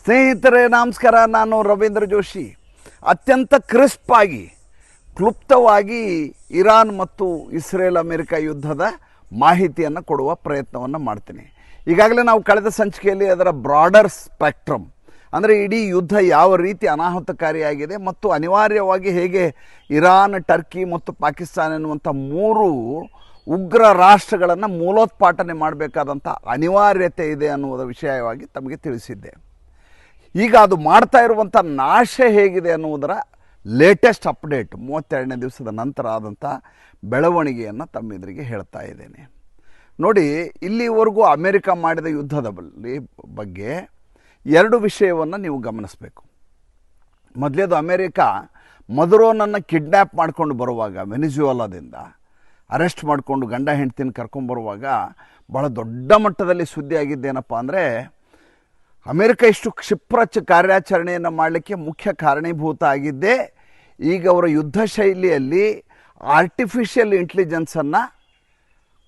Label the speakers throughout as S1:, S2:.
S1: ಸ್ನೇಹಿತರೆ ನಮಸ್ಕಾರ. ನಾನು ರವೀಂದ್ರ ಜೋಶಿ. ಅತ್ಯಂತ ಕ್ರಿಸ್ಪ್ ಆಗಿ ಕ್ಲುಪ್ತವಾಗಿ ಇರಾನ್ ಮತ್ತು ಇಸ್ರೇಲ್ ಅಮೆರಿಕ ಯುದ್ಧದ ಮಾಹಿತಿಯನ್ನು ಕೊಡುವ ಪ್ರಯತ್ನವನ್ನು ಮಾಡ್ತೀನಿ. ಈಗಾಗಲೇ ನಾವು ಕಳೆದ ಸಂಚಿಕೆಯಲ್ಲಿ ಅದರ ಬ್ರಾಡರ್ ಸ್ಪೆಕ್ಟ್ರಮ್ ಅಂದರೆ ಇಡೀ ಯುದ್ಧ ಯಾವ ರೀತಿ ಅನಾಹುತಕಾರಿಯಾಗಿದೆ ಮತ್ತು ಅನಿವಾರ್ಯವಾಗಿ ಹೇಗೆ ಇರಾನ್, ಟರ್ಕಿ ಮತ್ತು ಪಾಕಿಸ್ತಾನ ಎನ್ನುವಂಥ ಮೂರು ಉಗ್ರ ರಾಷ್ಟ್ರಗಳನ್ನು ಮೂಲೋತ್ಪಾಟನೆ ಮಾಡಬೇಕಾದಂಥ ಅನಿವಾರ್ಯತೆ ಇದೆ ಅನ್ನುವುದರ ವಿಷಯವಾಗಿ ತಮಗೆ ತಿಳಿಸಿದ್ದೆ. ಈಗ ಅದು ಮಾಡ್ತಾ ಇರುವಂಥ ನಾಶ ಹೇಗಿದೆ ಅನ್ನುವುದರ ಲೇಟೆಸ್ಟ್ ಅಪ್ಡೇಟ್ 32ನೇ ದಿವಸದ ನಂತರ ಆದಂಥ ಬೆಳವಣಿಗೆಯನ್ನು ತಮ್ಮೆದುರಿಗೆ ಹೇಳ್ತಾ ಇದ್ದೇನೆ. ನೋಡಿ, ಇಲ್ಲಿವರೆಗೂ ಅಮೆರಿಕ ಮಾಡಿದ ಯುದ್ಧದ ಬಗ್ಗೆ ಎರಡು ವಿಷಯವನ್ನು ನೀವು ಗಮನಿಸಬೇಕು. ಮೊದಲೇದು, ಅಮೆರಿಕ ಮದುರೋನನ್ನು ಕಿಡ್ನ್ಯಾಪ್ ಮಾಡ್ಕೊಂಡು ಬರುವಾಗ ವೆನಿಜುವೆಲಾದಿಂದ ಅರೆಸ್ಟ್ ಮಾಡಿಕೊಂಡು ಗಂಡ ಹೆಂಡ್ತಿನ ಕರ್ಕೊಂಬರುವಾಗ ಭಾಳ ದೊಡ್ಡ ಮಟ್ಟದಲ್ಲಿ ಸುದ್ದಿ ಆಗಿದ್ದೇನಪ್ಪ ಅಂದರೆ, ಅಮೆರಿಕ ಇಷ್ಟು ಕ್ಷಿಪ್ರ ಕಾರ್ಯಾಚರಣೆಯನ್ನು ಮಾಡಲಿಕ್ಕೆ ಮುಖ್ಯ ಕಾರಣೀಭೂತ ಆಗಿದ್ದೇ ಈಗ ಅವರ ಯುದ್ಧ ಶೈಲಿಯಲ್ಲಿ ಆರ್ಟಿಫಿಷಿಯಲ್ ಇಂಟೆಲಿಜೆನ್ಸನ್ನು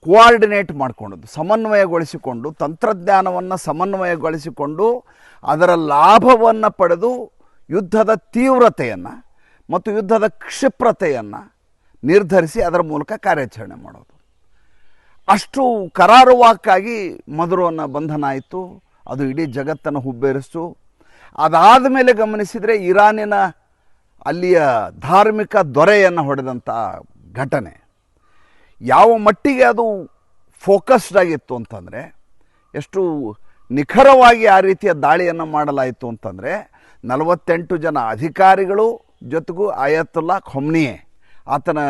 S1: ಕೋಆರ್ಡಿನೇಟ್ ಮಾಡಿಕೊಂಡದ್ದು, ಸಮನ್ವಯಗೊಳಿಸಿಕೊಂಡು, ತಂತ್ರಜ್ಞಾನವನ್ನು ಸಮನ್ವಯಗೊಳಿಸಿಕೊಂಡು ಅದರ ಲಾಭವನ್ನು ಪಡೆದು ಯುದ್ಧದ ತೀವ್ರತೆಯನ್ನು ಮತ್ತು ಯುದ್ಧದ ಕ್ಷಿಪ್ರತೆಯನ್ನು ನಿರ್ಧರಿಸಿ ಅದರ ಮೂಲಕ ಕಾರ್ಯಾಚರಣೆ ಮಾಡೋದು. ಅಷ್ಟು ಕರಾರುವಾಕ್ಕಾಗಿ ಮದುರೋನ ಬಂಧನ ಆಯಿತು. ಅದು ಇಡೀ ಜಗತ್ತನ್ನು ಹುಬ್ಬೇರಿಸ್ತು. ಅದಾದ ಮೇಲೆ ಗಮನಿಸಿದರೆ ಇರಾನಿನ ಅಲ್ಲಿಯ ಧಾರ್ಮಿಕ ದೊರೆಯನ್ನು ಹೊಡೆದಂಥ ಘಟನೆ ಯಾವ ಮಟ್ಟಿಗೆ ಅದು ಫೋಕಸ್ಡ್ ಆಗಿತ್ತು ಅಂತಂದರೆ, ಎಷ್ಟು ನಿಖರವಾಗಿ ಆ ರೀತಿಯ ದಾಳಿಯನ್ನು ಮಾಡಲಾಯಿತು ಅಂತಂದರೆ, 48 ಜನ ಅಧಿಕಾರಿಗಳು ಜೊತೆಗೂ ಆಯತುಲ್ಲಾ ಖೊಮ್ನಿಯೆ ಆತನ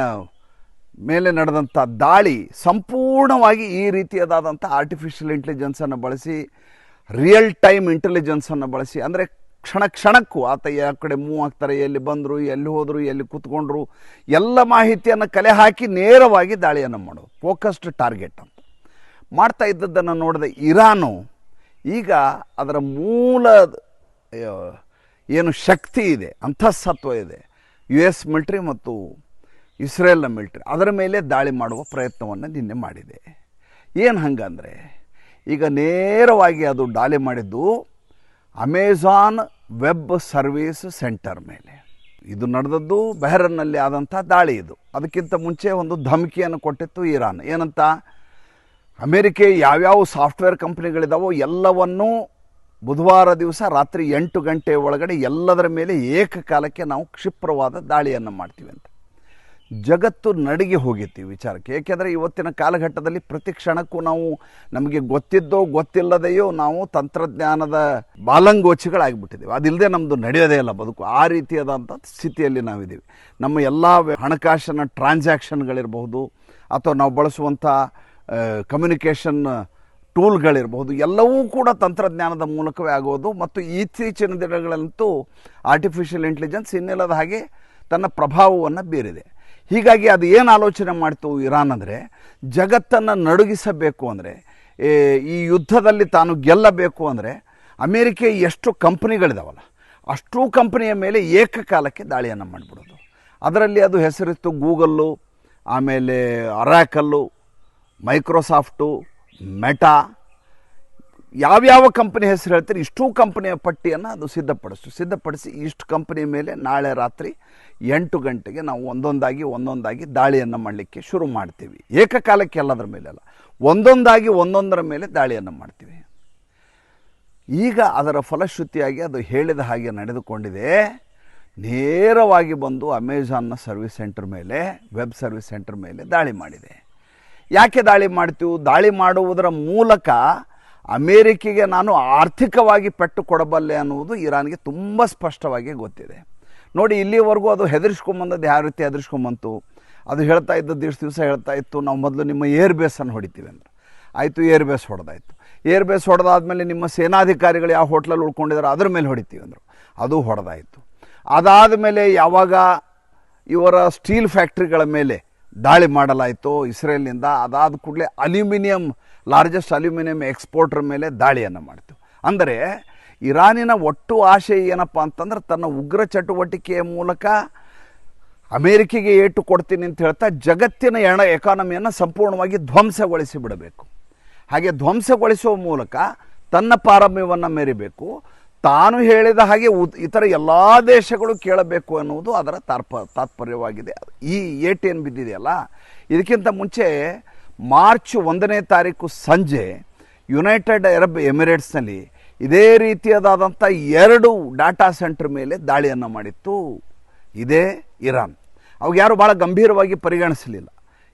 S1: ಮೇಲೆ ನಡೆದಂಥ ದಾಳಿ ಸಂಪೂರ್ಣವಾಗಿ ಈ ರೀತಿಯಾದಂಥ ಆರ್ಟಿಫಿಷಿಯಲ್ ಇಂಟೆಲಿಜೆನ್ಸನ್ನು ಬಳಸಿ, ರಿಯಲ್ ಟೈಮ್ ಇಂಟೆಲಿಜೆನ್ಸನ್ನು ಬಳಸಿ, ಅಂದರೆ ಕ್ಷಣ ಕ್ಷಣಕ್ಕೂ ಆತ ಯಾವ ಕಡೆ ಮೂವ್ ಆಗ್ತಾರೆ, ಎಲ್ಲಿ ಬಂದರು, ಎಲ್ಲಿ ಹೋದರು, ಎಲ್ಲಿ ಕೂತ್ಕೊಂಡ್ರು, ಎಲ್ಲ ಮಾಹಿತಿಯನ್ನು ಕಲೆ ಹಾಕಿ ನೇರವಾಗಿ ದಾಳಿಯನ್ನು ಮಾಡೋದು. ಫೋಕಸ್ಡ್ ಟಾರ್ಗೆಟ್ ಅಂತ ಮಾಡ್ತಾ ಇದ್ದದ್ದನ್ನು ನೋಡಿದ ಇರಾನು ಈಗ ಅದರ ಮೂಲ ಏನು ಶಕ್ತಿ ಇದೆ, ಅಂತಃಸತ್ವ ಇದೆ, US ಮಿಲ್ಟ್ರಿ ಮತ್ತು ಇಸ್ರೇಲ್ನ ಮಿಲ್ಟ್ರಿ, ಅದರ ಮೇಲೆ ದಾಳಿ ಮಾಡುವ ಪ್ರಯತ್ನವನ್ನು ನಿನ್ನೆ ಮಾಡಿದೆ. ಏನು ಹಂಗಂದರೆ, ಈಗ ನೇರವಾಗಿ ಅದು ದಾಳಿ ಮಾಡಿದ್ದು ಅಮೆಜಾನ್ ವೆಬ್ ಸರ್ವಿಸ್ ಸೆಂಟರ್ ಮೇಲೆ. ಇದು ನಡೆದದ್ದು ಬೆಹರನ್ನಲ್ಲಿ ಆದಂಥ ದಾಳಿ. ಇದು ಅದಕ್ಕಿಂತ ಮುಂಚೆ ಒಂದು ಧಮಕಿಯನ್ನು ಕೊಟ್ಟಿತ್ತು ಇರಾನ್. ಏನಂತ, ಅಮೆರಿಕೆ ಯಾವ್ಯಾವ ಸಾಫ್ಟ್ವೇರ್ ಕಂಪ್ನಿಗಳಿದಾವೋ ಎಲ್ಲವನ್ನೂ ಬುಧವಾರ ದಿವಸ ರಾತ್ರಿ 8 ಗಂಟೆ ಒಳಗಡೆ ಎಲ್ಲದರ ಮೇಲೆ ಏಕಕಾಲಕ್ಕೆ ನಾವು ಕ್ಷಿಪ್ರವಾದ ದಾಳಿಯನ್ನು ಮಾಡ್ತೀವಿ ಅಂತ. ಜಗತ್ತು ನಡಿಗೆ ಹೋಗಿತ್ತು ಈ ವಿಚಾರಕ್ಕೆ. ಏಕೆಂದರೆ ಇವತ್ತಿನ ಕಾಲಘಟ್ಟದಲ್ಲಿ ಪ್ರತಿ ಕ್ಷಣಕ್ಕೂ ನಾವು ನಮಗೆ ಗೊತ್ತಿದ್ದೋ ಗೊತ್ತಿಲ್ಲದೆಯೋ ನಾವು ತಂತ್ರಜ್ಞಾನದ ಬಾಲಂಗೋಚಿಗಳಾಗಿಬಿಟ್ಟಿದ್ದೇವೆ. ಅದಿಲ್ಲದೆ ನಮ್ಮದು ನಡೆಯೋದೇ ಇಲ್ಲ ಬದುಕು. ಆ ರೀತಿಯಾದಂಥ ಸ್ಥಿತಿಯಲ್ಲಿ ನಾವಿದ್ದೀವಿ. ನಮ್ಮ ಎಲ್ಲ ಹಣಕಾಸಿನ ಟ್ರಾನ್ಸಾಕ್ಷನ್ಗಳಿರಬಹುದು ಅಥವಾ ನಾವು ಬಳಸುವಂಥ ಕಮ್ಯುನಿಕೇಷನ್ ಟೂಲ್ಗಳಿರಬಹುದು, ಎಲ್ಲವೂ ಕೂಡ ತಂತ್ರಜ್ಞಾನದ ಮೂಲಕವೇ ಆಗೋದು. ಮತ್ತು ಇತ್ತೀಚಿನ ದಿನಗಳಂತೂ ಆರ್ಟಿಫಿಷಿಯಲ್ ಇಂಟೆಲಿಜೆನ್ಸ್ ಇನ್ನಿಲ್ಲದ ಹಾಗೆ ತನ್ನ ಪ್ರಭಾವವನ್ನು ಬೀರಿದೆ. ಹೀಗಾಗಿ ಅದು ಏನು ಆಲೋಚನೆ ಮಾಡ್ತು ಇರಾನ್ ಅಂದರೆ, ಜಗತ್ತನ್ನು ನಡುಗಿಸಬೇಕು ಅಂದರೆ, ಈ ಯುದ್ಧದಲ್ಲಿ ತಾನು ಗೆಲ್ಲಬೇಕು ಅಂದರೆ ಅಮೇರಿಕೆ ಎಷ್ಟು ಕಂಪ್ನಿಗಳಿದಾವಲ್ಲ ಅಷ್ಟೂ ಕಂಪ್ನಿಯ ಮೇಲೆ ಏಕಕಾಲಕ್ಕೆ ದಾಳಿಯನ್ನು ಮಾಡಿಬಿಡೋದು. ಅದರಲ್ಲಿ ಅದು ಹೆಸರಿತ್ತು ಗೂಗಲ್ಲು, ಆಮೇಲೆ ಅರಾಕಲ್ಲು, ಮೈಕ್ರೋಸಾಫ್ಟು, ಮೆಟಾ, ಯಾವ್ಯಾವ ಕಂಪನಿ ಹೆಸರು ಹೇಳ್ತೀರಿ ಇಷ್ಟೂ ಕಂಪನಿಯ ಪಟ್ಟಿಯನ್ನು ಅದು ಸಿದ್ಧಪಡಿಸಿ ಇಷ್ಟು ಕಂಪನಿ ಮೇಲೆ ನಾಳೆ ರಾತ್ರಿ 8 ಗಂಟೆಗೆ ನಾವು ಒಂದೊಂದಾಗಿ ದಾಳಿಯನ್ನು ಮಾಡಲಿಕ್ಕೆ ಶುರು ಮಾಡ್ತೀವಿ. ಏಕಕಾಲಕ್ಕೆ ಎಲ್ಲದರ ಮೇಲೆಲ್ಲ, ಒಂದೊಂದರ ಮೇಲೆ ದಾಳಿಯನ್ನು ಮಾಡ್ತೀವಿ. ಈಗ ಅದರ ಫಲಶ್ರುತಿಯಾಗಿ ಅದು ಹೇಳಿದ ಹಾಗೆ ನಡೆದುಕೊಂಡಿದೆ. ನೇರವಾಗಿ ಬಂದು ಅಮೆಜಾನ್ನ ಸರ್ವಿಸ್ ಸೆಂಟರ್ ಮೇಲೆ, ವೆಬ್ ಸರ್ವಿಸ್ ಸೆಂಟರ್ ಮೇಲೆ ದಾಳಿ ಮಾಡಿದೆ. ಯಾಕೆ ದಾಳಿ ಮಾಡ್ತೀವಿ? ದಾಳಿ ಮಾಡುವುದರ ಮೂಲಕ ಅಮೇರಿಕೆಗೆ ನಾನು ಆರ್ಥಿಕವಾಗಿ ಪೆಟ್ಟು ಕೊಡಬಲ್ಲೆ ಅನ್ನುವುದು ಇರಾನ್ಗೆ ತುಂಬ ಸ್ಪಷ್ಟವಾಗಿ ಗೊತ್ತಿದೆ. ನೋಡಿ, ಇಲ್ಲಿವರೆಗೂ ಅದು ಹೆದರಿಸ್ಕೊಂಬಂದದ್ದು ಯಾವ ರೀತಿ ಹೆದರಿಸ್ಕೊಂಬಂತು? ಅದು ಹೇಳ್ತಾ ಇದ್ದದ್ದು ಇಷ್ಟು ದಿವಸ ಹೇಳ್ತಾ ಇತ್ತು, ನಾವು ಮೊದಲು ನಿಮ್ಮ ಏರ್ ಬೇಸನ್ನು ಹೊಡಿತೀವಿ ಅಂದ್ರೆ. ಆಯಿತು, ಏರ್ ಬೇಸ್ ಹೊಡೆದಾಯಿತು. ಏರ್ ಬೇಸ್ ಹೊಡೆದಾದ್ಮೇಲೆ ನಿಮ್ಮ ಸೇನಾಧಿಕಾರಿಗಳು ಯಾವ ಹೋಟ್ಲಲ್ಲಿ ಉಳ್ಕೊಂಡಿದ್ದಾರೆ ಅದ್ರ ಮೇಲೆ ಹೊಡಿತೀವಿ ಅಂದರು. ಅದು ಹೊಡೆದಾಯಿತು. ಅದಾದ ಮೇಲೆ ಯಾವಾಗ ಇವರ ಸ್ಟೀಲ್ ಫ್ಯಾಕ್ಟ್ರಿಗಳ ಮೇಲೆ ದಾಳಿ ಮಾಡಲಾಯಿತು ಇಸ್ರೇಲ್ನಿಂದ, ಅದಾದ ಕೂಡಲೇ ಲಾರ್ಜೆಸ್ಟ್ ಅಲ್ಯೂಮಿನಿಯಂ ಎಕ್ಸ್ಪೋರ್ಟರ್ ಮೇಲೆ ದಾಳಿಯನ್ನು ಮಾಡ್ತು. ಅಂದರೆ ಇರಾನಿನ ಒಟ್ಟು ಆಶೆ ಏನಪ್ಪ ಅಂತಂದ್ರೆ, ತನ್ನ ಉಗ್ರ ಚಟುವಟಿಕೆಯ ಮೂಲಕ ಅಮೇರಿಕೆಗೆ ಏಟು ಕೊಡ್ತೀನಿ ಅಂತ ಹೇಳ್ತಾ ಜಗತ್ತಿನ ಎಕಾನಮಿಯನ್ನು ಸಂಪೂರ್ಣವಾಗಿ ಧ್ವಂಸಗೊಳಿಸಿ ಬಿಡಬೇಕು. ಹಾಗೆ ಧ್ವಂಸಗೊಳಿಸುವ ಮೂಲಕ ತನ್ನ ಪಾರಮ್ಯವನ್ನು ಮೆರಿಬೇಕು, ತಾನು ಹೇಳಿದ ಹಾಗೆ ಇತರ ಎಲ್ಲ ದೇಶಗಳು ಕೇಳಬೇಕು ಅನ್ನುವುದು ಅದರ ತಾತ್ಪರ್ಯವಾಗಿದೆ. ಈ ಏಟೇನು ಬಿದ್ದಿದೆಯಲ್ಲ, ಇದಕ್ಕಿಂತ ಮುಂಚೆ ಮಾರ್ಚ್ 1ನೇ ತಾರೀಕು ಸಂಜೆ ಯುನೈಟೆಡ್ ಅರಬ್ ಎಮಿರೇಟ್ಸ್ನಲ್ಲಿ ಇದೇ ರೀತಿಯಾದಂಥ 2 ಡಾಟಾ ಸೆಂಟರ್ ಮೇಲೆ ದಾಳಿಯನ್ನು ಮಾಡಿತ್ತು ಇದೇ ಇರಾನ್. ಅವಾಗ ಯಾರು ಭಾಳ ಗಂಭೀರವಾಗಿ ಪರಿಗಣಿಸಲಿಲ್ಲ.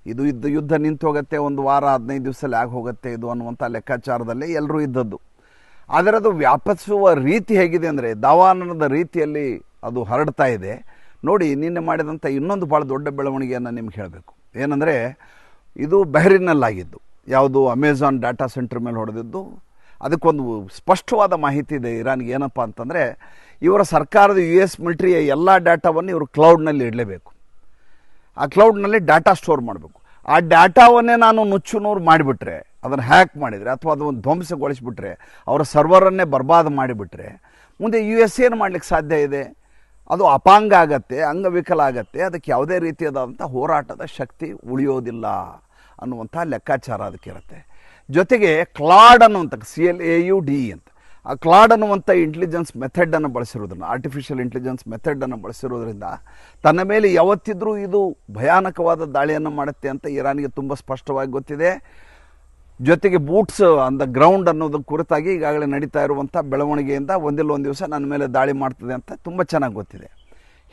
S1: ಇದು ಯುದ್ಧ ನಿಂತು ಹೋಗುತ್ತೆ, 1 ವಾರ 15 ದಿವಸದಲ್ಲಿ ಆಗಿ ಹೋಗುತ್ತೆ ಇದು ಅನ್ನುವಂಥ ಲೆಕ್ಕಾಚಾರದಲ್ಲೇ ಎಲ್ಲರೂ ಇದ್ದದ್ದು. ಆದರೆ ಅದು ವ್ಯಾಪಿಸುವ ರೀತಿ ಹೇಗಿದೆ ಅಂದರೆ ದಾವಾನದ ರೀತಿಯಲ್ಲಿ ಅದು ಹರಡ್ತಾ ಇದೆ. ನೋಡಿ, ನಿನ್ನೆ ಮಾಡಿದಂಥ ಇನ್ನೊಂದು ಭಾಳ ದೊಡ್ಡ ಬೆಳವಣಿಗೆಯನ್ನು ನಿಮ್ಗೆ ಹೇಳಬೇಕು. ಏನಂದರೆ, ಇದು ಬಹ್ರಿನ್ನಲ್ಲಾಗಿದ್ದು, ಯಾವುದು ಅಮೆಝಾನ್ ಡಾಟಾ ಸೆಂಟರ್ ಮೇಲೆ ಹೊಡೆದಿದ್ದು. ಅದಕ್ಕೊಂದು ಸ್ಪಷ್ಟವಾದ ಮಾಹಿತಿ ಇದೆ ಇರಾನ್ಗೆ. ಏನಪ್ಪ ಅಂತಂದರೆ, ಇವರ ಸರ್ಕಾರದ US ಮಿಲಿಟರಿಯ ಎಲ್ಲ ಡಾಟಾವನ್ನು ಇವರು ಕ್ಲೌಡ್ನಲ್ಲಿ ಇಡಲೇಬೇಕು. ಆ ಕ್ಲೌಡ್ನಲ್ಲಿ ಡಾಟಾ ಸ್ಟೋರ್ ಮಾಡಬೇಕು. ಆ ಡಾಟಾವನ್ನೇ ನಾನು ನುಚ್ಚುನೂರು ಮಾಡಿಬಿಟ್ರೆ, ಅದನ್ನು ಹ್ಯಾಕ್ ಮಾಡಿದರೆ ಅಥವಾ ಅದನ್ನು ಧ್ವಂಸಗೊಳಿಸಿಬಿಟ್ರೆ, ಅವರ ಸರ್ವರನ್ನೇ ಬರ್ಬಾದ್ ಮಾಡಿಬಿಟ್ರೆ ಮುಂದೆ US ಏನು ಮಾಡಲಿಕ್ಕೆ ಸಾಧ್ಯ ಇದೆ? ಅದು ಅಪಾಂಗ ಆಗತ್ತೆ, ಅಂಗವಿಕಲ ಆಗತ್ತೆ. ಅದಕ್ಕೆ ಯಾವುದೇ ರೀತಿಯಾದಂಥ ಹೋರಾಟದ ಶಕ್ತಿ ಉಳಿಯೋದಿಲ್ಲ ಅನ್ನುವಂಥ ಲೆಕ್ಕಾಚಾರ ಅದಕ್ಕಿರುತ್ತೆ. ಜೊತೆಗೆ ಕ್ಲಾಡ್ ಅನ್ನುವಂಥ CLAUD ಅಂತ, ಆ ಕ್ಲಾಡ್ ಅನ್ನುವಂಥ ಇಂಟೆಲಿಜೆನ್ಸ್ ಮೆಥಡನ್ನು ಬಳಸಿರೋದ್ರಿಂದ, ಆರ್ಟಿಫಿಷಿಯಲ್ ಇಂಟೆಲಿಜೆನ್ಸ್ ಮೆಥಡನ್ನು ಬಳಸಿರೋದ್ರಿಂದ ತನ್ನ ಮೇಲೆ ಯಾವತ್ತಿದ್ರೂ ಇದು ಭಯಾನಕವಾದ ದಾಳಿಯನ್ನು ಮಾಡುತ್ತೆ ಅಂತ ಇರಾನ್ಗೆ ತುಂಬ ಸ್ಪಷ್ಟವಾಗಿ ಗೊತ್ತಿದೆ. ಜೊತೆಗೆ ಬೂಟ್ಸ್ ಆನ್ ದ ಗ್ರೌಂಡ್ ಅನ್ನೋದ್ರ ಕುರಿತಾಗಿ ಈಗಾಗಲೇ ನಡೀತಾ ಇರುವಂಥ ಬೆಳವಣಿಗೆಯಿಂದ ಒಂದಿಲ್ಲ ಒಂದು ದಿವಸ ನನ್ನ ಮೇಲೆ ದಾಳಿ ಮಾಡ್ತದೆ ಅಂತ ತುಂಬ ಚೆನ್ನಾಗಿ ಗೊತ್ತಿದೆ.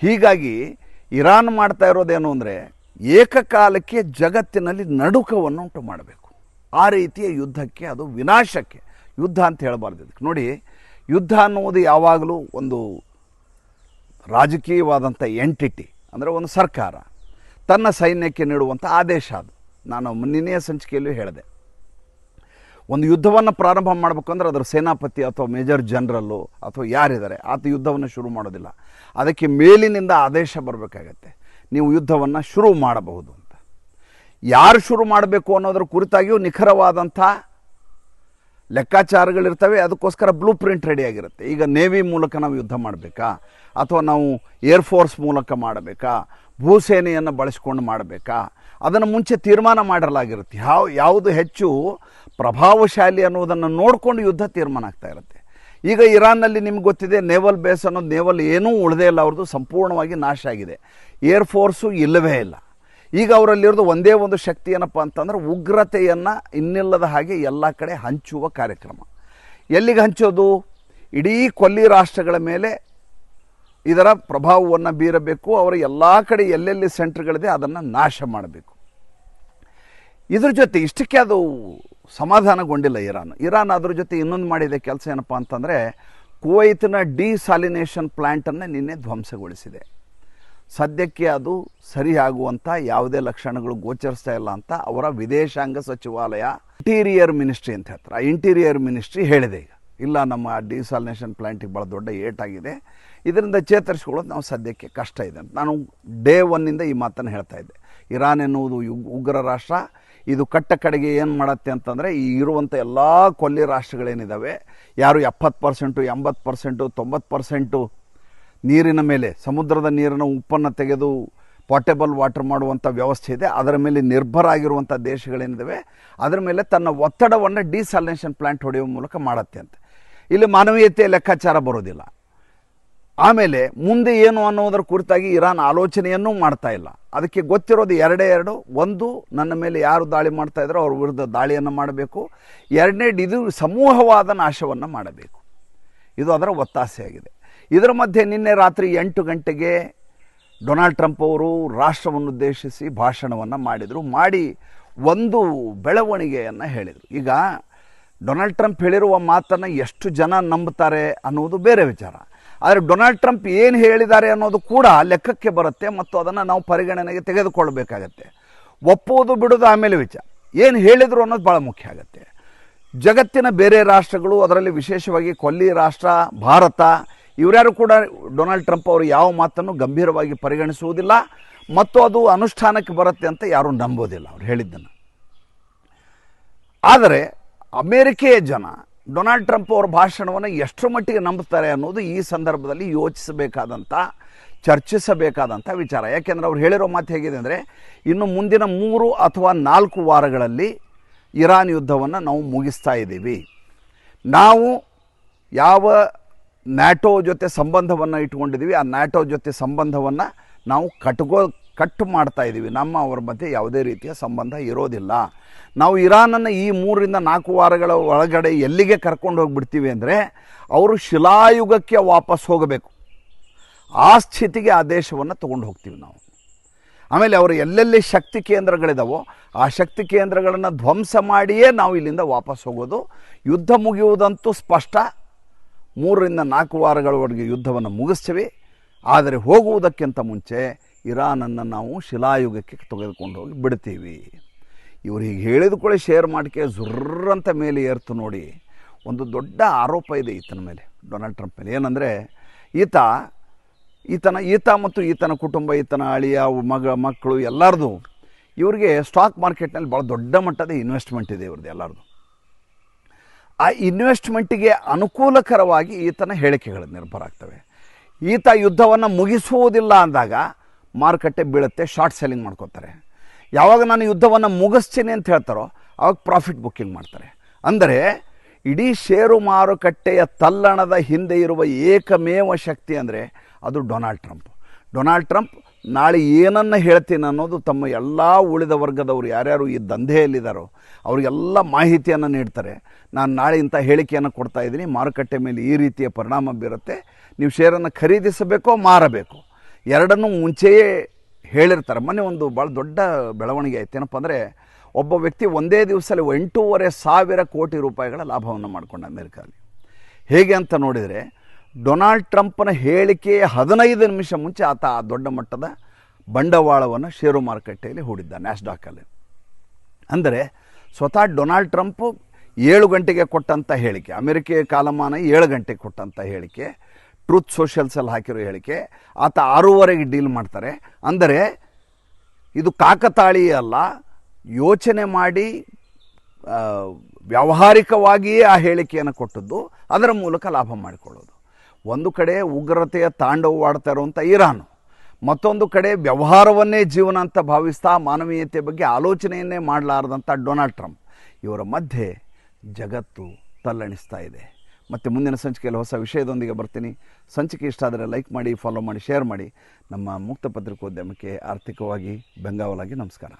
S1: ಹೀಗಾಗಿ ಇರಾನ್ ಮಾಡ್ತಾ ಇರೋದೇನು ಅಂದರೆ, ಏಕಕಾಲಕ್ಕೆ ಜಗತ್ತಿನಲ್ಲಿ ನಡುಕವನ್ನು ಉಂಟು ಮಾಡಬೇಕು. ಆ ರೀತಿಯ ಯುದ್ಧಕ್ಕೆ, ಅದು ವಿನಾಶಕ್ಕೆ ಯುದ್ಧ ಅಂತ ಹೇಳಬಾರ್ದು. ಇದಕ್ಕೆ ನೋಡಿ, ಯುದ್ಧ ಅನ್ನುವುದು ಯಾವಾಗಲೂ ಒಂದು ರಾಜಕೀಯವಾದಂಥ ಎಂಟಿಟಿ, ಅಂದರೆ ಒಂದು ಸರ್ಕಾರ ತನ್ನ ಸೈನ್ಯಕ್ಕೆ ನೀಡುವಂಥ ಆದೇಶ. ಅದು ನಾನು ನಿನ್ನೆಯ ಸಂಚಿಕೆಯಲ್ಲೂ ಹೇಳಿದೆ. ಒಂದು ಯುದ್ಧವನ್ನು ಪ್ರಾರಂಭ ಮಾಡಬೇಕಂದ್ರೆ ಅದರ ಸೇನಾಪತಿ ಅಥವಾ ಮೇಜರ್ ಜನರಲ್ಲು ಅಥವಾ ಯಾರಿದ್ದಾರೆ ಆತ ಯುದ್ಧವನ್ನು ಶುರು ಮಾಡೋದಿಲ್ಲ. ಅದಕ್ಕೆ ಮೇಲಿನಿಂದ ಆದೇಶ ಬರಬೇಕಾಗತ್ತೆ, ನೀವು ಯುದ್ಧವನ್ನು ಶುರು ಮಾಡಬಹುದು ಅಂತ. ಯಾರು ಶುರು ಮಾಡಬೇಕು ಅನ್ನೋದ್ರ ಕುರಿತಾಗಿಯೂ ನಿಖರವಾದಂಥ ಲೆಕ್ಕಾಚಾರಗಳಿರ್ತವೆ. ಅದಕ್ಕೋಸ್ಕರ ಬ್ಲೂ ಪ್ರಿಂಟ್ ರೆಡಿಯಾಗಿರುತ್ತೆ. ಈಗ ನೇವಿ ಮೂಲಕ ನಾವು ಯುದ್ಧ ಮಾಡಬೇಕಾ ಅಥವಾ ನಾವು ಏರ್ಫೋರ್ಸ್ ಮೂಲಕ ಮಾಡಬೇಕಾ, ಭೂಸೇನೆಯನ್ನು ಬಳಸ್ಕೊಂಡು ಮಾಡಬೇಕಾ, ಅದನ್ನು ಮುಂಚೆ ತೀರ್ಮಾನ ಮಾಡಿರಲಾಗಿರುತ್ತೆ. ಯಾವುದು ಹೆಚ್ಚು ಪ್ರಭಾವಶಾಲಿ ಅನ್ನೋದನ್ನು ನೋಡಿಕೊಂಡು ಯುದ್ಧ ತೀರ್ಮಾನ ಆಗ್ತಾ ಇರುತ್ತೆ. ಈಗ ಇರಾನ್ನಲ್ಲಿ ನಿಮ್ಗೆ ಗೊತ್ತಿದೆ, ನೇವಲ್ ಬೇಸ್ ಅನ್ನೋದು, ನೇವಲ್ ಏನೂ ಉಳಿದೇ ಇಲ್ಲ, ಅವ್ರದ್ದು ಸಂಪೂರ್ಣವಾಗಿ ನಾಶ ಆಗಿದೆ. ಏರ್ಫೋರ್ಸು ಇಲ್ಲವೇ ಇಲ್ಲ. ಈಗ ಅವರಲ್ಲಿರೋದು ಒಂದೇ ಒಂದು ಶಕ್ತಿ ಏನಪ್ಪ ಅಂತಂದ್ರೆ, ಉಗ್ರತೆಯನ್ನು ಇನ್ನಿಲ್ಲದ ಹಾಗೆ ಎಲ್ಲ ಕಡೆ ಹಂಚುವ ಕಾರ್ಯಕ್ರಮ. ಎಲ್ಲಿಗೆ ಹಂಚೋದು? ಇಡೀ ಕೊಲ್ಲಿ ರಾಷ್ಟ್ರಗಳ ಮೇಲೆ ಇದರ ಪ್ರಭಾವವನ್ನು ಬೀರಬೇಕು. ಅವರ ಎಲ್ಲ ಕಡೆ ಎಲ್ಲೆಲ್ಲಿ ಸೆಂಟರ್ಗಳಿದೆ ಅದನ್ನು ನಾಶ ಮಾಡಬೇಕು. ಇದ್ರ ಜೊತೆ ಇಷ್ಟಕ್ಕೆ ಅದು ಸಮಾಧಾನಗೊಂಡಿಲ್ಲ ಇರಾನ್ ಅದ್ರ ಜೊತೆ ಇನ್ನೊಂದು ಮಾಡಿದೆ ಕೆಲಸ. ಏನಪ್ಪ ಅಂತಂದರೆ, ಕುವೈತ್ನ ಡಿಸಾಲಿನೇಷನ್ ಪ್ಲ್ಯಾಂಟನ್ನು ನಿನ್ನೆ ಧ್ವಂಸಗೊಳಿಸಿದೆ. ಸದ್ಯಕ್ಕೆ ಅದು ಸರಿಯಾಗುವಂಥ ಯಾವುದೇ ಲಕ್ಷಣಗಳು ಗೋಚರಿಸ್ತಾ ಇಲ್ಲ ಅಂತ ಅವರ ವಿದೇಶಾಂಗ ಸಚಿವಾಲಯ, ಇಂಟೀರಿಯರ್ ಮಿನಿಸ್ಟ್ರಿ ಅಂತ ಹೇಳ್ತಾರೆ, ಆ ಇಂಟೀರಿಯರ್ ಮಿನಿಸ್ಟ್ರಿ ಹೇಳಿದೆ. ಈಗ ಇಲ್ಲ, ನಮ್ಮ ಡಿಸಾಲಿನೇಷನ್ ಪ್ಲ್ಯಾಂಟಿಗೆ ಭಾಳ ದೊಡ್ಡ ಏಟಾಗಿದೆ, ಇದರಿಂದ ಚೇತರಿಸ್ಕೊಳ್ಳೋದು ನಾವು ಸದ್ಯಕ್ಕೆ ಕಷ್ಟ ಇದೆ ಅಂತ. ನಾನು ಡೇ 1ನಿಂದ ಈ ಮಾತನ್ನು ಹೇಳ್ತಾ ಇದ್ದೆ. ಇರಾನ್ ಎನ್ನುವುದು ಉಗ್ರ ರಾಷ್ಟ್ರ. ಇದು ಕಟ್ಟ ಕಡೆಗೆ ಏನು ಮಾಡುತ್ತೆ ಅಂತಂದರೆ, ಈ ಇರುವಂಥ ಎಲ್ಲ ಕೊಲ್ಲಿ ರಾಷ್ಟ್ರಗಳೇನಿದ್ದಾವೆ, ಯಾರು 70%, 80%, 90% ನೀರಿನ ಮೇಲೆ, ಸಮುದ್ರದ ನೀರಿನ ಉಪ್ಪನ್ನು ತೆಗೆದು ಪಾಟೇಬಲ್ ವಾಟರ್ ಮಾಡುವಂಥ ವ್ಯವಸ್ಥೆ ಇದೆ, ಅದರ ಮೇಲೆ ನಿರ್ಭರ ಆಗಿರುವಂಥ ದೇಶಗಳೇನಿದ್ದಾವೆ, ಅದರ ಮೇಲೆ ತನ್ನ ಒತ್ತಡವನ್ನು ಡಿಸಾಲಿನೇಷನ್ ಪ್ಲ್ಯಾಂಟ್ ಹೊಡೆಯುವ ಮೂಲಕ ಮಾಡುತ್ತೆ ಅಂತ. ಇಲ್ಲಿ ಮಾನವೀಯತೆಯ ಲೆಕ್ಕಾಚಾರ ಬರೋದಿಲ್ಲ. ಆಮೇಲೆ ಮುಂದೆ ಏನು ಅನ್ನೋದರ ಕುರಿತಾಗಿ ಇರಾನ್ ಆಲೋಚನೆಯನ್ನೂ ಮಾಡ್ತಾ ಇಲ್ಲ. ಅದಕ್ಕೆ ಗೊತ್ತಿರೋದು ಎರಡೇ ಎರಡು. ಒಂದು, ನನ್ನ ಮೇಲೆ ಯಾರು ದಾಳಿ ಮಾಡ್ತಾ ಇದ್ದಾರೋ ಅವ್ರ ವಿರುದ್ಧ ದಾಳಿಯನ್ನು ಮಾಡಬೇಕು. ಎರಡನೇದು, ಇದು ಸಮೂಹವಾದ ನಾಶವನ್ನು ಮಾಡಬೇಕು. ಇದು ಅದರ ಒತ್ತಾಸೆಯಾಗಿದೆ. ಇದರ ಮಧ್ಯೆ ನಿನ್ನೆ ರಾತ್ರಿ 8 ಗಂಟೆಗೆ ಡೊನಾಲ್ಡ್ ಟ್ರಂಪ್ ಅವರು ರಾಷ್ಟ್ರವನ್ನುದ್ದೇಶಿಸಿ ಭಾಷಣವನ್ನು ಮಾಡಿದರು. ಮಾಡಿ ಒಂದು ಬೆಳವಣಿಗೆಯನ್ನು ಹೇಳಿದರು. ಈಗ ಡೊನಾಲ್ಡ್ ಟ್ರಂಪ್ ಹೇಳಿರುವ ಮಾತನ್ನು ಎಷ್ಟು ಜನ ನಂಬುತ್ತಾರೆ ಅನ್ನೋದು ಬೇರೆ ವಿಚಾರ. ಆದರೆ ಡೊನಾಲ್ಡ್ ಟ್ರಂಪ್ ಏನು ಹೇಳಿದ್ದಾರೆ ಅನ್ನೋದು ಕೂಡ ಲೆಕ್ಕಕ್ಕೆ ಬರುತ್ತೆ ಮತ್ತು ಅದನ್ನು ನಾವು ಪರಿಗಣನೆಗೆ ತೆಗೆದುಕೊಳ್ಬೇಕಾಗತ್ತೆ. ಒಪ್ಪುವುದು ಬಿಡೋದು ಆಮೇಲೆ ವಿಚಾರ. ಏನು ಹೇಳಿದರು ಅನ್ನೋದು ಭಾಳ ಮುಖ್ಯ ಆಗುತ್ತೆ. ಜಗತ್ತಿನ ಬೇರೆ ರಾಷ್ಟ್ರಗಳು, ಅದರಲ್ಲಿ ವಿಶೇಷವಾಗಿ ಕೊಲ್ಲಿ ರಾಷ್ಟ್ರ ಭಾರತ, ಇವರ್ಯಾರು ಕೂಡ ಡೊನಾಲ್ಡ್ ಟ್ರಂಪ್ ಅವರು ಯಾವ ಮಾತನ್ನು ಗಂಭೀರವಾಗಿ ಪರಿಗಣಿಸುವುದಿಲ್ಲ ಮತ್ತು ಅದು ಅನುಷ್ಠಾನಕ್ಕೆ ಬರುತ್ತೆ ಅಂತ ಯಾರೂ ನಂಬೋದಿಲ್ಲ ಅವ್ರು ಹೇಳಿದ್ದನ್ನು. ಆದರೆ ಅಮೇರಿಕೆಯ ಜನ ಡೊನಾಲ್ಡ್ ಟ್ರಂಪ್ ಅವರ ಭಾಷಣವನ್ನು ಎಷ್ಟರ ಮಟ್ಟಿಗೆ ನಂಬುತ್ತಾರೆ ಅನ್ನೋದು ಈ ಸಂದರ್ಭದಲ್ಲಿ ಯೋಚಿಸಬೇಕಾದಂಥ, ಚರ್ಚಿಸಬೇಕಾದಂಥ ವಿಚಾರ. ಯಾಕೆಂದರೆ ಅವ್ರು ಹೇಳಿರೋ ಮಾತು ಹೇಗಿದೆ ಅಂದರೆ, ಇನ್ನು ಮುಂದಿನ 3 ಅಥವಾ 4 ವಾರಗಳಲ್ಲಿ ಇರಾನ್ ಯುದ್ಧವನ್ನು ನಾವು ಮುಗಿಸ್ತಾ ಇದ್ದೀವಿ. ನಾವು ಯಾವ ನ್ಯಾಟೋ ಜೊತೆ ಸಂಬಂಧವನ್ನು ಇಟ್ಕೊಂಡಿದ್ದೀವಿ. ಆ ನ್ಯಾಟೋ ಜೊತೆ ಸಂಬಂಧವನ್ನು ನಾವು ಕಟ್ಟು ಮಾಡ್ತಾ ಇದ್ದೀವಿ. ಅವರ ಮಧ್ಯೆ ಯಾವುದೇ ರೀತಿಯ ಸಂಬಂಧ ಇರೋದಿಲ್ಲ. ನಾವು ಇರಾನನ್ನು ಈ 3 ರಿಂದ 4 ವಾರಗಳ ಒಳಗಡೆ ಎಲ್ಲಿಗೆ ಕರ್ಕೊಂಡು ಹೋಗಿಬಿಡ್ತೀವಿ ಅಂದರೆ ಅವರು ಶಿಲಾಯುಗಕ್ಕೆ ವಾಪಸ್ ಹೋಗಬೇಕು. ಆ ಸ್ಥಿತಿಗೆ ಆ ದೇಶವನ್ನು ತೊಗೊಂಡು ಹೋಗ್ತೀವಿ ನಾವು. ಆಮೇಲೆ ಅವರು ಎಲ್ಲೆಲ್ಲಿ ಶಕ್ತಿ ಕೇಂದ್ರಗಳಿದಾವೋ ಆ ಶಕ್ತಿ ಕೇಂದ್ರಗಳನ್ನು ಧ್ವಂಸ ಮಾಡಿಯೇ ನಾವು ಇಲ್ಲಿಂದ ವಾಪಸ್ ಹೋಗೋದು. ಯುದ್ಧ ಮುಗಿಯುವುದಂತೂ ಸ್ಪಷ್ಟ. 3 ರಿಂದ 4 ವಾರಗಳವರೆಗೆ ಯುದ್ಧವನ್ನು ಮುಗಿಸ್ತೀವಿ. ಆದರೆ ಹೋಗುವುದಕ್ಕಿಂತ ಮುಂಚೆ ಇರಾನನ್ನು ನಾವು ಶಿಲಾಯುಗಕ್ಕೆ ತೆಗೆದುಕೊಂಡು ಹೋಗಿ ಬಿಡ್ತೀವಿ. ಇವರು ಹೀಗೆ ಹೇಳಿದ ಕೂಡ ಶೇರ್ ಮಾರ್ಕೆಟ್ ಜುರ್ರಂತ ಮೇಲೆ ಏರ್ತು ನೋಡಿ. ಒಂದು ದೊಡ್ಡ ಆರೋಪ ಇದೆ ಈತನ ಮೇಲೆ, ಡೊನಾಲ್ಡ್ ಟ್ರಂಪ್ ಮೇಲೆ. ಏನಂದರೆ ಈತ ಮತ್ತು ಈತನ ಕುಟುಂಬ, ಈತನ ಅಳಿಯ ಮಕ್ಕಳು ಎಲ್ಲರದು, ಇವರಿಗೆ ಸ್ಟಾಕ್ ಮಾರ್ಕೆಟ್ನಲ್ಲಿ ಭಾಳ ದೊಡ್ಡ ಮಟ್ಟದ ಇನ್ವೆಸ್ಟ್ಮೆಂಟ್ ಇದೆ ಇವ್ರದ್ದು ಎಲ್ಲರದು. ಆ ಇನ್ವೆಸ್ಟ್ಮೆಂಟಿಗೆ ಅನುಕೂಲಕರವಾಗಿ ಈತನ ಹೇಳಿಕೆಗಳು ನಿರ್ಭರ ಆಗ್ತವೆ. ಈತ ಯುದ್ಧವನ್ನು ಮುಗಿಸುವುದಿಲ್ಲ ಅಂದಾಗ ಮಾರುಕಟ್ಟೆ ಬೀಳುತ್ತೆ, ಶಾರ್ಟ್ ಸೆಲ್ಲಿಂಗ್ ಮಾಡ್ಕೋತಾರೆ. ಯಾವಾಗ ನಾನು ಯುದ್ಧವನ್ನು ಮುಗಿಸ್ತೀನಿ ಅಂತ ಹೇಳ್ತಾರೋ ಆವಾಗ ಪ್ರಾಫಿಟ್ ಬುಕ್ಕಿಂಗ್ ಮಾಡ್ತಾರೆ. ಅಂದರೆ ಇಡೀ ಷೇರು ಮಾರುಕಟ್ಟೆಯ ತಲ್ಲಣದ ಹಿಂದೆ ಇರುವ ಏಕಮೇವ ಶಕ್ತಿ ಅಂದರೆ ಅದು ಡೊನಾಲ್ಡ್ ಟ್ರಂಪ್. ಡೊನಾಲ್ಡ್ ಟ್ರಂಪ್ ನಾಳೆ ಏನನ್ನು ಹೇಳ್ತೀನಿ ಅನ್ನೋದು ತಮ್ಮ ಎಲ್ಲ ಉಳಿದ ವರ್ಗದವರು ಯಾರ್ಯಾರು ಈ ದಂಧೆಯಲ್ಲಿದ್ದಾರೋ ಅವರಿಗೆಲ್ಲ ಮಾಹಿತಿಯನ್ನು ನೀಡ್ತಾರೆ. ನಾನು ನಾಳೆ ಇಂಥ ಹೇಳಿಕೆಯನ್ನು ಕೊಡ್ತಾ ಇದ್ದೀನಿ, ಮಾರುಕಟ್ಟೆ ಮೇಲೆ ಈ ರೀತಿಯ ಪರಿಣಾಮ ಬೀರುತ್ತೆ, ನೀವು ಶೇರನ್ನು ಖರೀದಿಸಬೇಕೋ ಮಾರಬೇಕು, ಎರಡನ್ನೂ ಮುಂಚೆಯೇ ಹೇಳಿರ್ತಾರೆ. ಮೊನ್ನೆ ಒಂದು ಭಾಳ ದೊಡ್ಡ ಬೆಳವಣಿಗೆ ಆಯ್ತು. ಏನಪ್ಪ ಅಂದರೆ ಒಬ್ಬ ವ್ಯಕ್ತಿ ಒಂದೇ ದಿವಸದಲ್ಲಿ 8,500 ಕೋಟಿ ರೂಪಾಯಿಗಳ ಲಾಭವನ್ನು ಮಾಡಿಕೊಂಡ ಅಮೇರಿಕಾದಲ್ಲಿ. ಹೇಗೆ ಅಂತ ನೋಡಿದರೆ ಡೊನಾಲ್ಡ್ ಟ್ರಂಪ್ನ ಹೇಳಿಕೆಯ 15 ನಿಮಿಷ ಮುಂಚೆ ಆತ ಆ ದೊಡ್ಡ ಮಟ್ಟದ ಬಂಡವಾಳವನ್ನು ಷೇರು ಮಾರುಕಟ್ಟೆಯಲ್ಲಿ ಹೂಡಿದ್ದ, ನ್ಯಾಸ್ಡಾಕಲ್ಲಿ. ಅಂದರೆ ಸ್ವತಃ ಡೊನಾಲ್ಡ್ ಟ್ರಂಪ್ 7 ಗಂಟೆಗೆ ಕೊಟ್ಟಂಥ ಹೇಳಿಕೆ, ಅಮೆರಿಕೆಯ ಕಾಲಮಾನ 7 ಗಂಟೆಗೆ ಕೊಟ್ಟಂಥ ಹೇಳಿಕೆ, ಟ್ರೂತ್ ಸೋಷಿಯಲ್ಸಲ್ಲಿ ಹಾಕಿರೋ ಹೇಳಿಕೆ, ಆತ 6:30ಗೆ ಡೀಲ್ ಮಾಡ್ತಾರೆ. ಅಂದರೆ ಇದು ಕಾಕತಾಳೀಯ ಅಲ್ಲ, ಯೋಚನೆ ಮಾಡಿ ವ್ಯಾವಹಾರಿಕವಾಗಿಯೇ ಆ ಹೇಳಿಕೆಯನ್ನು ಕೊಟ್ಟದ್ದು, ಅದರ ಮೂಲಕ ಲಾಭ ಮಾಡಿಕೊಳ್ಳೋದು. ಒಂದು ಕಡೆ ಉಗ್ರತೆಯ ತಾಂಡವವಾಡ್ತಾ ಇರುವಂಥ ಇರಾನು, ಮತ್ತೊಂದು ಕಡೆ ವ್ಯವಹಾರವನ್ನೇ ಜೀವನ ಅಂತ ಭಾವಿಸ್ತಾ ಮಾನವೀಯತೆ ಬಗ್ಗೆ ಆಲೋಚನೆಯನ್ನೇ ಮಾಡಲಾರದಂಥ ಡೊನಾಲ್ಡ್ ಟ್ರಂಪ್, ಇವರ ಮಧ್ಯೆ ಜಗತ್ತು ತಲ್ಲಣಿಸ್ತಾ ಇದೆ. ಮತ್ತು ಮುಂದಿನ ಸಂಚಿಕೆಯಲ್ಲಿ ಹೊಸ ವಿಷಯದೊಂದಿಗೆ ಬರ್ತೀನಿ. ಸಂಚಿಕೆ ಇಷ್ಟ ಆದರೆ ಲೈಕ್ ಮಾಡಿ, ಫಾಲೋ ಮಾಡಿ, ಶೇರ್ ಮಾಡಿ. ನಮ್ಮ ಮುಕ್ತ ಪತ್ರಿಕೋದ್ಯಮಕ್ಕೆ ಆರ್ಥಿಕವಾಗಿ ಬೆಂಗಾವಲಾಗಿ ನಮಸ್ಕಾರ.